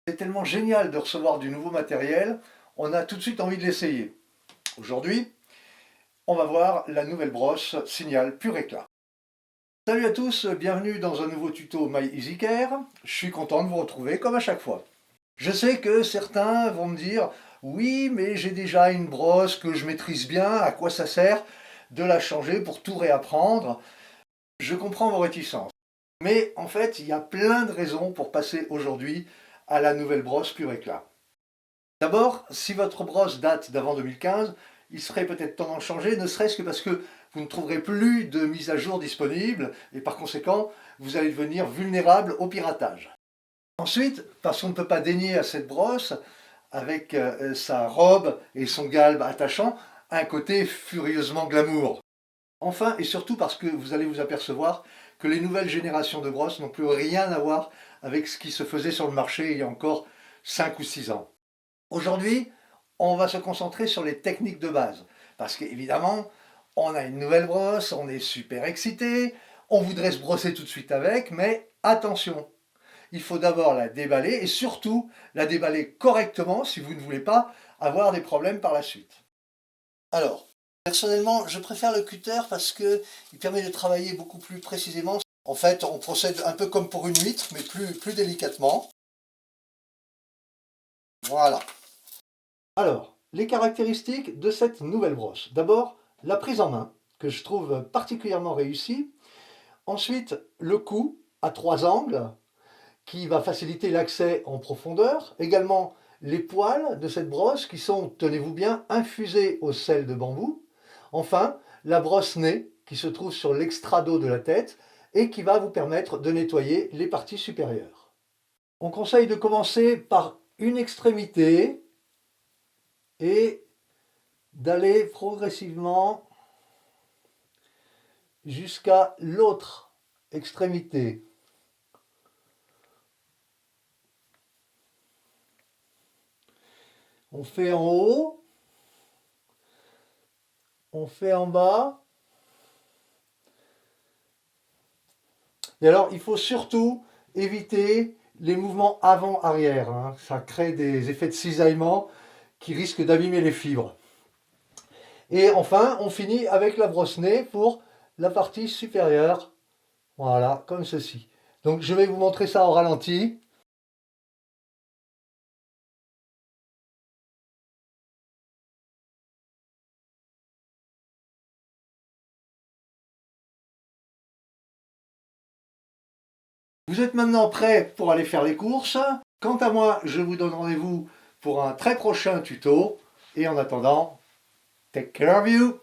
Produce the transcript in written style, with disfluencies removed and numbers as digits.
C'est tellement génial de recevoir du nouveau matériel, on a tout de suite envie de l'essayer. Aujourd'hui, on va voir la nouvelle brosse Signal Pur Éclat. Salut à tous, bienvenue dans un nouveau tuto My Easy Care. Je suis content de vous retrouver comme à chaque fois. Je sais que certains vont me dire « Oui, mais j'ai déjà une brosse que je maîtrise bien, à quoi ça sert de la changer pour tout réapprendre ?» Je comprends vos réticences. Mais en fait, il y a plein de raisons pour passer aujourd'hui à la nouvelle brosse Pur Éclat. D'abord, si votre brosse date d'avant 2015, il serait peut-être temps d'en changer, ne serait-ce que parce que vous ne trouverez plus de mise à jour disponible et par conséquent, vous allez devenir vulnérable au piratage. Ensuite, parce qu'on ne peut pas dénier à cette brosse, avec sa robe et son galbe attachant, un côté furieusement glamour. Enfin et surtout parce que vous allez vous apercevoir que les nouvelles générations de brosses n'ont plus rien à voir avec ce qui se faisait sur le marché il y a encore 5 ou 6 ans. Aujourd'hui, on va se concentrer sur les techniques de base. Parce qu'évidemment, on a une nouvelle brosse, on est super excité, on voudrait se brosser tout de suite avec, mais attention, il faut d'abord la déballer et surtout la déballer correctement si vous ne voulez pas avoir des problèmes par la suite. Alors, personnellement, je préfère le cutter parce qu'il permet de travailler beaucoup plus précisément. En fait, on procède un peu comme pour une huître, mais plus délicatement. Voilà. Alors, les caractéristiques de cette nouvelle brosse. D'abord, la prise en main, que je trouve particulièrement réussie. Ensuite, le coup à 3 angles, qui va faciliter l'accès en profondeur. Également, les poils de cette brosse qui sont, tenez-vous bien, infusés au sel de bambou. Enfin, la brosse nez qui se trouve sur l'extrado de la tête et qui va vous permettre de nettoyer les parties supérieures. On conseille de commencer par une extrémité et d'aller progressivement jusqu'à l'autre extrémité. On fait en haut, on fait en bas. Et alors, il faut surtout éviter les mouvements avant-arrière, hein. Ça crée des effets de cisaillement qui risquent d'abîmer les fibres. Et enfin, on finit avec la brosse nez pour la partie supérieure. Voilà, comme ceci. Donc, je vais vous montrer ça au ralenti. Vous êtes maintenant prêts pour aller faire les courses. Quant à moi, je vous donne rendez-vous pour un très prochain tuto. Et en attendant, take care of you!